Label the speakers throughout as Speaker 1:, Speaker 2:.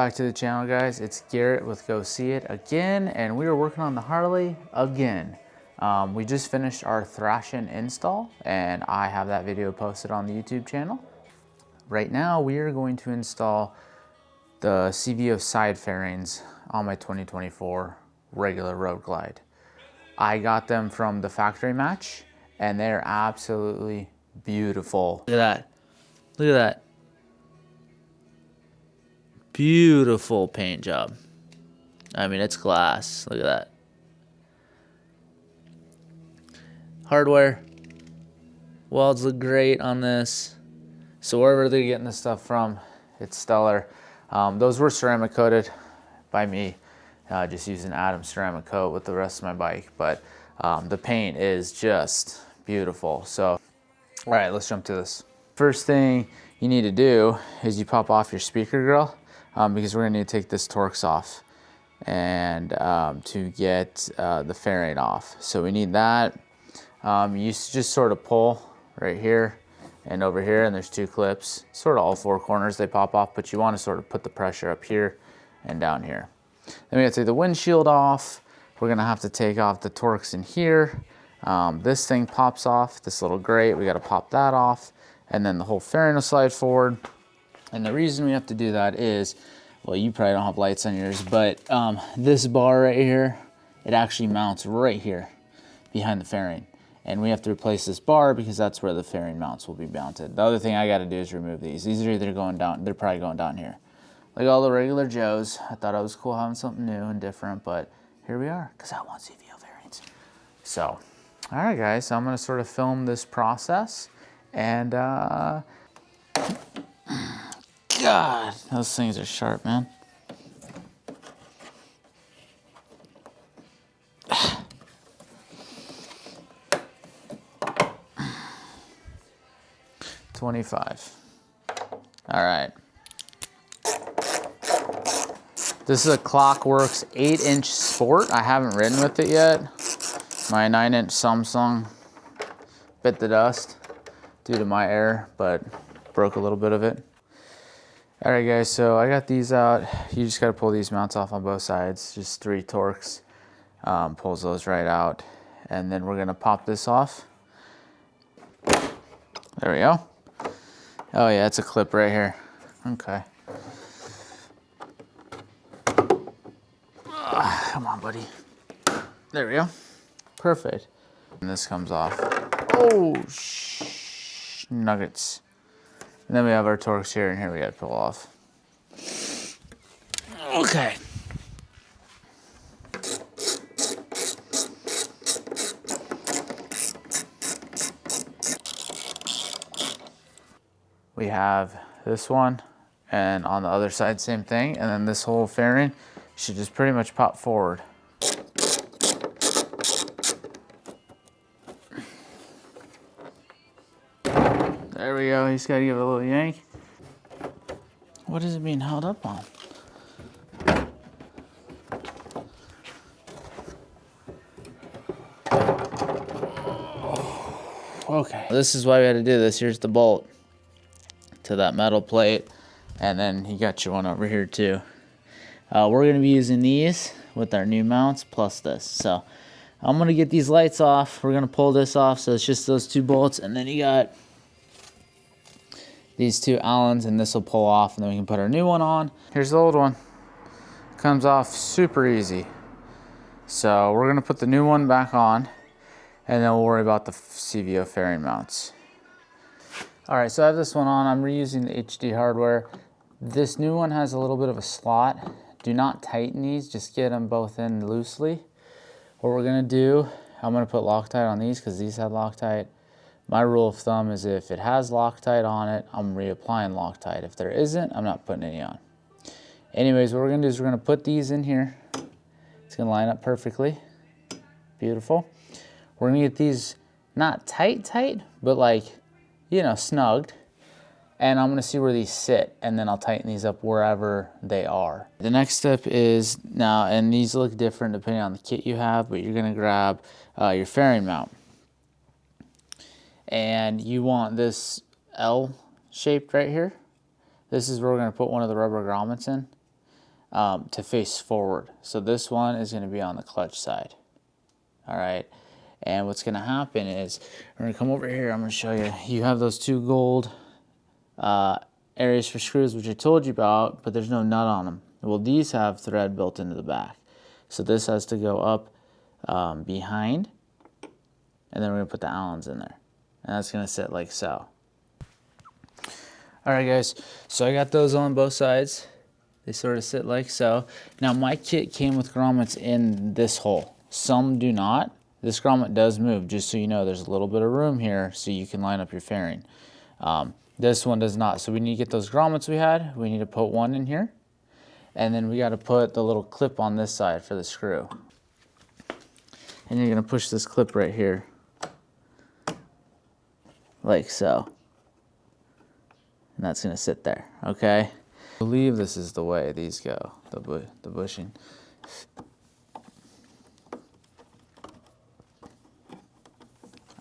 Speaker 1: back to the channel, guys. It's Garrett with Go See It again, and we are working on the Harley again. We just finished our thrashing install, and I have that video posted on the YouTube channel. Right now, we are going to install the CVO side fairings on my 2024 regular Road Glide. I got them from the factory match, and they're absolutely beautiful. Look at that. Look at that. Beautiful paint job. I mean, it's glass. Look at that. Hardware. Welds look great on this. So wherever they're getting this stuff from, it's stellar. Those were ceramic coated by me, just using Adam's ceramic coat with the rest of my bike. But the paint is just beautiful. So, all right, let's jump to this. First thing you need to do is you pop off your speaker grill. Because we're gonna need to take this Torx off and to get the fairing off. So we need that. You just sort of pull right here and over here, and there's two clips, sort of all four corners they pop off, but you want to sort of put the pressure up here and down here. Then we have to take the windshield off. We're gonna have to take off the Torx in here. This thing pops off, this little grate, we gotta pop that off, and then the whole fairing will slide forward. And the reason we have to do that is, well, you probably don't have lights on yours, but this bar right here, it actually mounts right here behind the fairing. And we have to replace this bar because that's where the fairing mounts will be mounted. The other thing I gotta do is remove these. These are either going down, they're probably going down here. Like all the regular Joes. I thought it was cool having something new and different, but here we are, because I want CVO fairings. So, all right guys, so I'm gonna sort of film this process and God, those things are sharp, man. $25. All right. This is a Clockworks 8-inch Sport. I haven't ridden with it yet. My 9-inch Samsung bit the dust due to my error, but broke a little bit of it. All right guys, so I got these out. You just gotta pull these mounts off on both sides. Just 3 Torx, pulls those right out. And then we're gonna pop this off. There we go. Oh yeah, it's a clip right here. Okay. Come on, buddy. There we go. Perfect. And this comes off. Oh, nuggets. And then we have our Torx here, and here we gotta pull off. Okay. We have this one, and on the other side, same thing. And then this whole fairing should just pretty much pop forward. There we go, you just gotta give it a little yank. What is it being held up on? Okay, this is why we had to do this. Here's the bolt to that metal plate, and then you got your one over here too. We're gonna be using these with our new mounts plus this. So I'm gonna get these lights off. We're gonna pull this off, so it's just those 2 bolts, and then you got these 2 Allens, and this will pull off, and then we can put our new one on. Here's the old one. Comes off super easy. So we're gonna put the new one back on, and then we'll worry about the CVO fairing mounts. All right, so I have this one on. I'm reusing the HD hardware. This new one has a little bit of a slot. Do not tighten these, just get them both in loosely. What we're gonna do, I'm gonna put Loctite on these because these have Loctite. My rule of thumb is if it has Loctite on it, I'm reapplying Loctite. If there isn't, I'm not putting any on. Anyways, what we're gonna do is we're gonna put these in here. It's gonna line up perfectly. Beautiful. We're gonna get these not tight, but like, you know, snugged. And I'm gonna see where these sit, and then I'll tighten these up wherever they are. The next step is now, and these look different depending on the kit you have, but you're gonna grab your fairing mount. And you want this L shaped right here. This is where we're gonna put one of the rubber grommets in. to face forward. So this one is going to be on the clutch side. All right. And what's going to happen is we're going to come over here. I'm going to show you. You have those two gold areas for screws, which I told you about, but there's no nut on them. Well, these have thread built into the back. So this has to go up behind, and then we're going to put the Allens in there. And that's going to sit like so. All right, guys. So I got those on both sides. They sort of sit like so. Now, my kit came with grommets in this hole. Some do not. This grommet does move, just so you know. There's a little bit of room here so you can line up your fairing. This one does not. So we need to get those grommets we had. We need to put one in here. And then we got to put the little clip on this side for the screw. And you're going to push this clip right here. Like so. And that's going to sit there, okay? I believe this is the way these go, the bushing.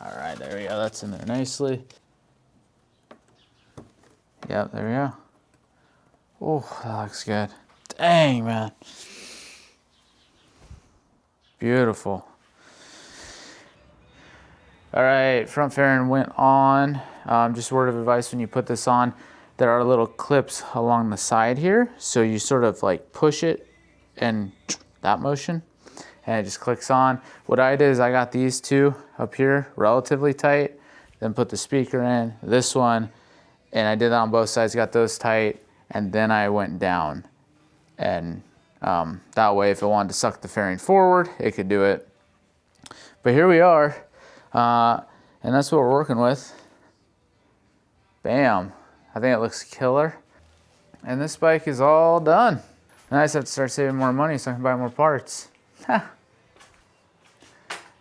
Speaker 1: All right, there we go. That's in there nicely. Yep, there we go. Oh, that looks good. Dang, man. Beautiful. All right, front fairing went on. Just a word of advice when you put this on, there are little clips along the side here. So you sort of like push it and that motion, and it just clicks on. What I did is I got these two up here relatively tight, then put the speaker in, this one, and I did that on both sides, got those tight, and then I went down. And that way, if it wanted to suck the fairing forward, it could do it. But here we are, and that's what we're working with. Bam. I think it looks killer. And this bike is all done. Now I just have to start saving more money so I can buy more parts. All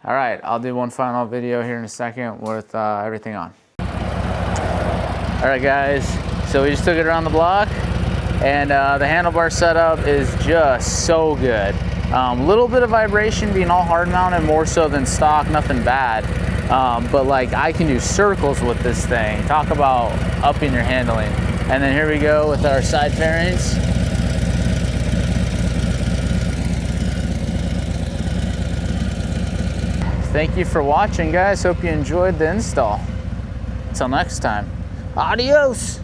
Speaker 1: right, I'll do one final video here in a second with everything on. All right, guys, so we just took it around the block, and the handlebar setup is just so good. Little bit of vibration being all hard mounted, more so than stock, nothing bad. But like I can do circles with this thing. Talk about upping your handling. And then here we go with our side fairings. Thank you for watching, guys. Hope you enjoyed the install. Until next time, adios.